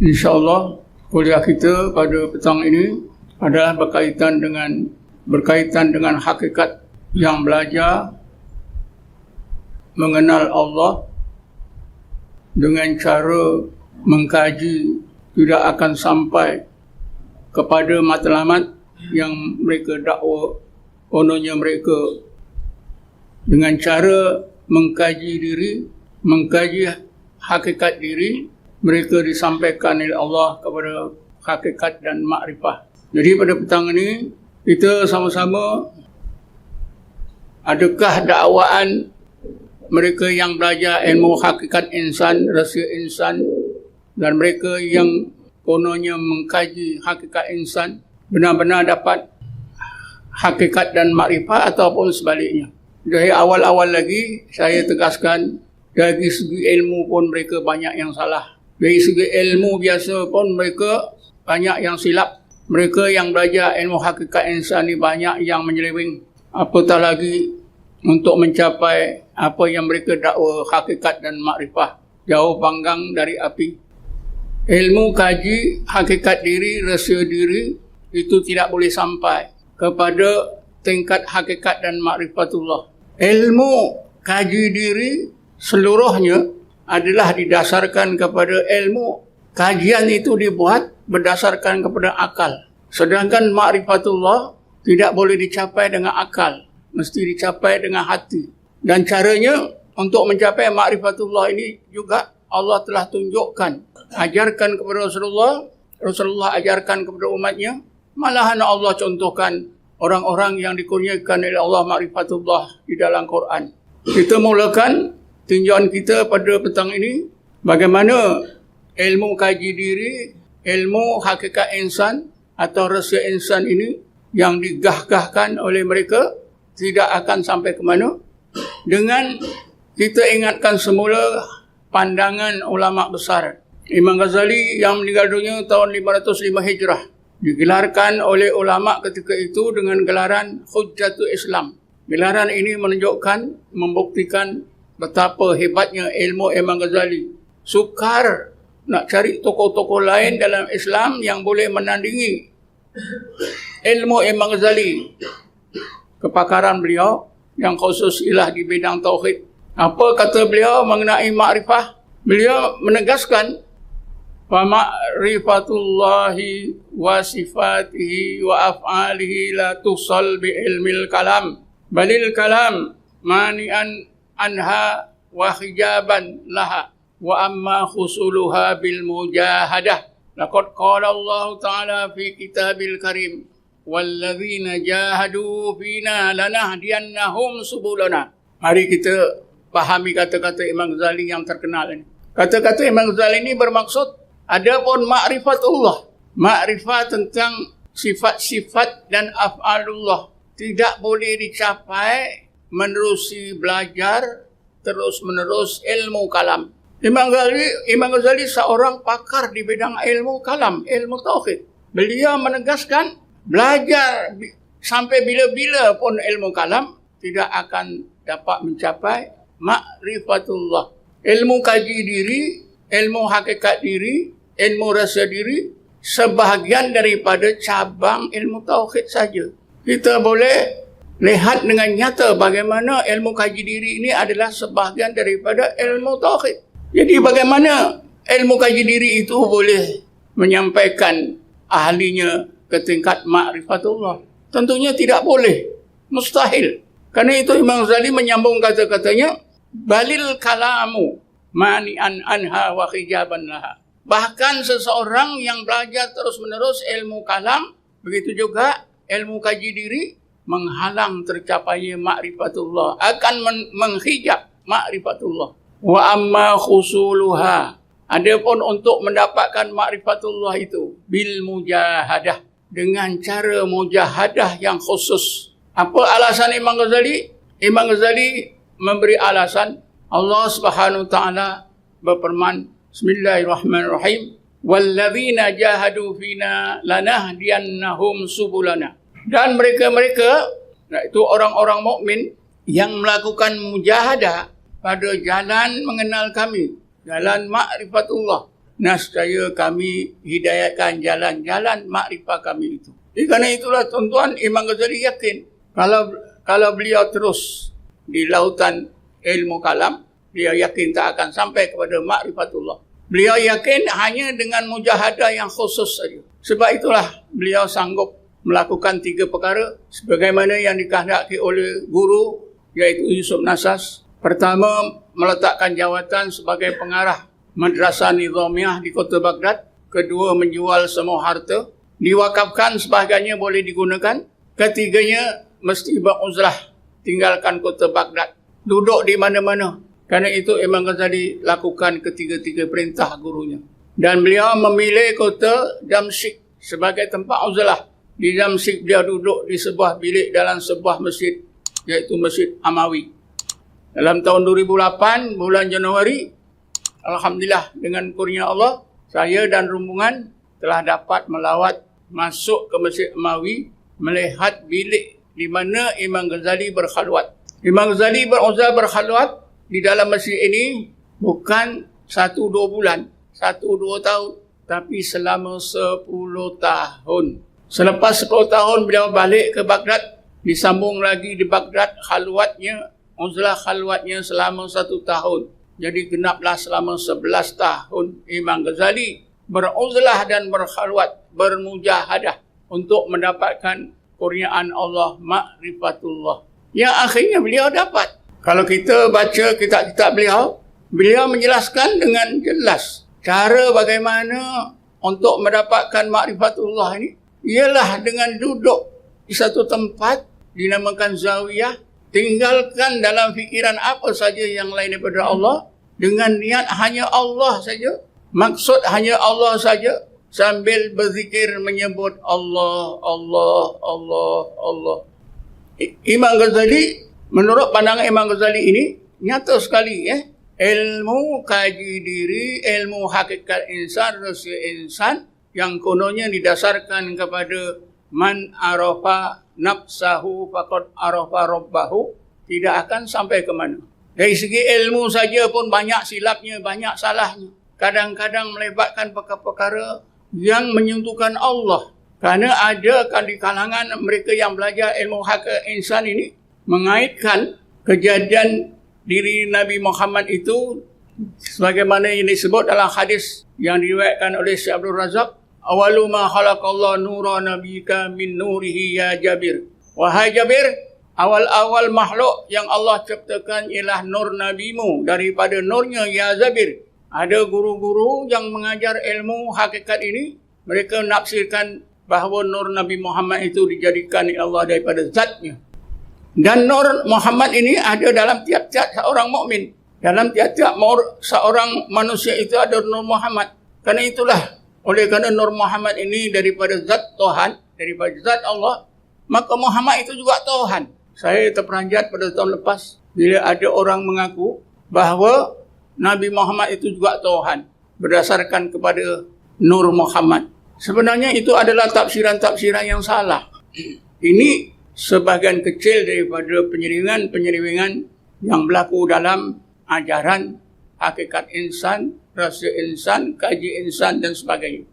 InsyaAllah kuliah kita pada petang ini adalah berkaitan dengan hakikat yang belajar mengenal Allah dengan cara mengkaji tidak akan sampai kepada matlamat yang mereka dakwa kononnya mereka dengan cara mengkaji diri, mengkaji hakikat diri, mereka disampaikan oleh Allah kepada hakikat dan makrifah. Jadi pada petang ini kita sama-sama, adakah dakwaan mereka yang belajar ilmu hakikat insan, rahsia insan, dan mereka yang kononnya mengkaji hakikat insan benar-benar dapat hakikat dan makrifat ataupun sebaliknya. Dari awal-awal lagi saya tegaskan, dari segi ilmu pun mereka banyak yang salah. Dari segi ilmu biasa pun mereka banyak yang silap. Mereka yang belajar ilmu hakikat insan ni banyak yang menyeleweng. Apatah lagi untuk mencapai apa yang mereka dakwa hakikat dan makrifah. Jauh panggang dari api. Ilmu kaji hakikat diri, rahsia diri itu tidak boleh sampai kepada tingkat hakikat dan makrifatullah. Ilmu kaji diri seluruhnya adalah didasarkan kepada ilmu. Kajian itu dibuat berdasarkan kepada akal. Sedangkan makrifatullah tidak boleh dicapai dengan akal. Mesti dicapai dengan hati. Dan caranya untuk mencapai makrifatullah ini juga Allah telah tunjukkan. Ajarkan kepada Rasulullah. Rasulullah ajarkan kepada umatnya. Malahan Allah contohkan orang-orang yang dikurniakan oleh Allah makrifatullah di dalam Quran. Kita mulakan tinjauan kita pada petang ini bagaimana ilmu kaji diri, ilmu hakikat insan atau rahsia insan ini yang digah-gahkan oleh mereka tidak akan sampai ke mana. Dengan kita ingatkan semula pandangan ulama besar. Imam Ghazali yang meninggal dunia tahun 505 Hijrah. Digelarkan oleh ulama ketika itu dengan gelaran Hujjatul Islam. Gelaran ini menunjukkan, membuktikan betapa hebatnya ilmu Imam Ghazali. Sukar nak cari tokoh-tokoh lain dalam Islam yang boleh menandingi ilmu Imam Ghazali. Kepakaran beliau yang khusus ialah di bidang tauhid. Apa kata beliau mengenai makrifah? Beliau menegaskan wa ma'rifatullahi wa sifatihi wa af'alihi la tusal bi ilmil kalam balil kalam mani'an anha wa hijaban laha wa amma khusuluha bil mujahadah. Laqad qala Allah Ta'ala fi kitabil karim walladzina jahadu fina lanahdiyannahum subulana. Mari kita pahami kata-kata Imam Ghazali yang terkenal ini. Kata-kata Imam Ghazali ini bermaksud adapun makrifatullah, makrifat tentang sifat-sifat dan af'alullah tidak boleh dicapai menerusi belajar terus-menerus ilmu kalam. Imam Ghazali seorang pakar di bidang ilmu kalam, ilmu tauhid. Beliau menegaskan belajar sampai bila-bila pun ilmu kalam tidak akan dapat mencapai makrifatullah. Ilmu kaji diri, ilmu hakikat diri, ilmu rahsia diri, sebahagian daripada cabang ilmu tauhid saja. Kita boleh lihat dengan nyata bagaimana ilmu kaji diri ini adalah sebahagian daripada ilmu tauhid. Jadi bagaimana ilmu kaji diri itu boleh menyampaikan ahlinya ke tingkat makrifatullah? Tentunya tidak boleh. Mustahil. Kerana itu Imam Ghazali menyambung kata-katanya, balil kalamu mani'an anha wa hijaban laha. Bahkan seseorang yang belajar terus-menerus ilmu kalam, begitu juga ilmu kaji diri, menghalang tercapainya makrifatullah, akan menghijab makrifatullah. Wa amma khusuluha, adapun untuk mendapatkan makrifatullah itu bil mujahadah, dengan cara mujahadah yang khusus. Apa alasan Imam Ghazali? Imam Ghazali memberi alasan. Allah Subhanahu wa taala berfirman, Bismillahirrahmanirrahim, walladzina jahadu fina lanahdiyannahum subulana. Dan mereka-mereka, iaitu orang-orang mukmin yang melakukan mujahadah pada jalan mengenal kami, jalan makrifatullah, nescaya kami hidayatkan jalan-jalan makrifah kami itu. Kerana itulah tuan-tuan, Imam Ghazali yakin kalau beliau terus di lautan ilmu kalam, beliau yakin tak akan sampai kepada makrifatullah. Beliau yakin hanya dengan mujahadah yang khusus saja. Sebab itulah beliau sanggup melakukan 3 perkara sebagaimana yang dikehendaki oleh guru, iaitu Yusuf Nasas. Pertama, meletakkan jawatan sebagai pengarah Madrasah Nizamiyah di kota Baghdad. Kedua, menjual semua harta. Diwakafkan sebahagiannya boleh digunakan. Ketiganya, mesti beruzlah, tinggalkan kota Baghdad. Duduk di mana-mana. Kerana itu Imam Ghazali lakukan ketiga-tiga perintah gurunya. Dan beliau memilih kota Damsyik sebagai tempat uzlah. Di Damsyik dia duduk di sebuah bilik dalam sebuah masjid, iaitu Masjid Amawi. Dalam tahun 2008, bulan Januari, alhamdulillah dengan kurnia Allah, saya dan rombongan telah dapat melawat masuk ke Masjid Amawi, melihat bilik di mana Imam Ghazali berkhalwat. Imam Ghazali beruzlah berkhalwat di dalam masjid ini bukan 1-2 bulan, 1-2 tahun, tapi selama 10 tahun. Selepas 10 tahun beliau balik ke Baghdad, disambung lagi di Baghdad khalwatnya, uzlah khalwatnya selama 1 tahun. Jadi genaplah selama 11 tahun Imam Ghazali beruzlah dan berkhalwat, bermujahadah untuk mendapatkan kurniaan Allah, makrifatullah. Yang akhirnya beliau dapat. Kalau kita baca kitab-kitab beliau menjelaskan dengan jelas cara bagaimana untuk mendapatkan makrifatullah ini. Ialah dengan duduk di satu tempat dinamakan zawiyah, tinggalkan dalam fikiran apa saja yang lain daripada Allah, dengan niat hanya Allah saja, maksud hanya Allah saja, sambil berzikir menyebut Allah, Allah, Allah, Allah. Imam Ghazali, menurut pandangan Imam Ghazali ini, nyata sekali ilmu kaji diri, ilmu hakikat insan, rahsia insan, yang kononnya didasarkan kepada man arafa nafsahu faqad arafa rabbahu, tidak akan sampai ke mana. Dari segi ilmu saja pun banyak silapnya, banyak salahnya. Kadang-kadang melibatkan perkara-perkara yang menyentuhkan Allah. Kerana ada kan di kalangan mereka yang belajar ilmu hakikat insan ini mengaitkan kejadian diri Nabi Muhammad itu sebagaimana yang disebut dalam hadis yang diriwayatkan oleh Syekh Abdul Razak, awalu ma khalaqallahu nura nabika min nurihi ya Jabir. Wahai Jabir, awal-awal makhluk yang Allah ciptakan ialah nur nabimu daripada nurnya ya Jabir. Ada guru-guru yang mengajar ilmu hakikat ini, mereka nafsirkan bahawa nur Nabi Muhammad itu dijadikan oleh Allah daripada zatnya. Dan nur Muhammad ini ada dalam tiap-tiap seorang mukmin. Dalam tiap-tiap seorang manusia itu ada nur Muhammad. Karena itulah, oleh kerana nur Muhammad ini daripada zat Tuhan, daripada zat Allah, maka Muhammad itu juga Tuhan. Saya terperanjat pada tahun lepas bila ada orang mengaku bahawa Nabi Muhammad itu juga Tuhan berdasarkan kepada nur Muhammad. Sebenarnya itu adalah tafsiran-tafsiran yang salah. Ini sebahagian kecil daripada penyelewengan yang berlaku dalam ajaran hakikat insan, rahsia insan, kaji insan dan sebagainya.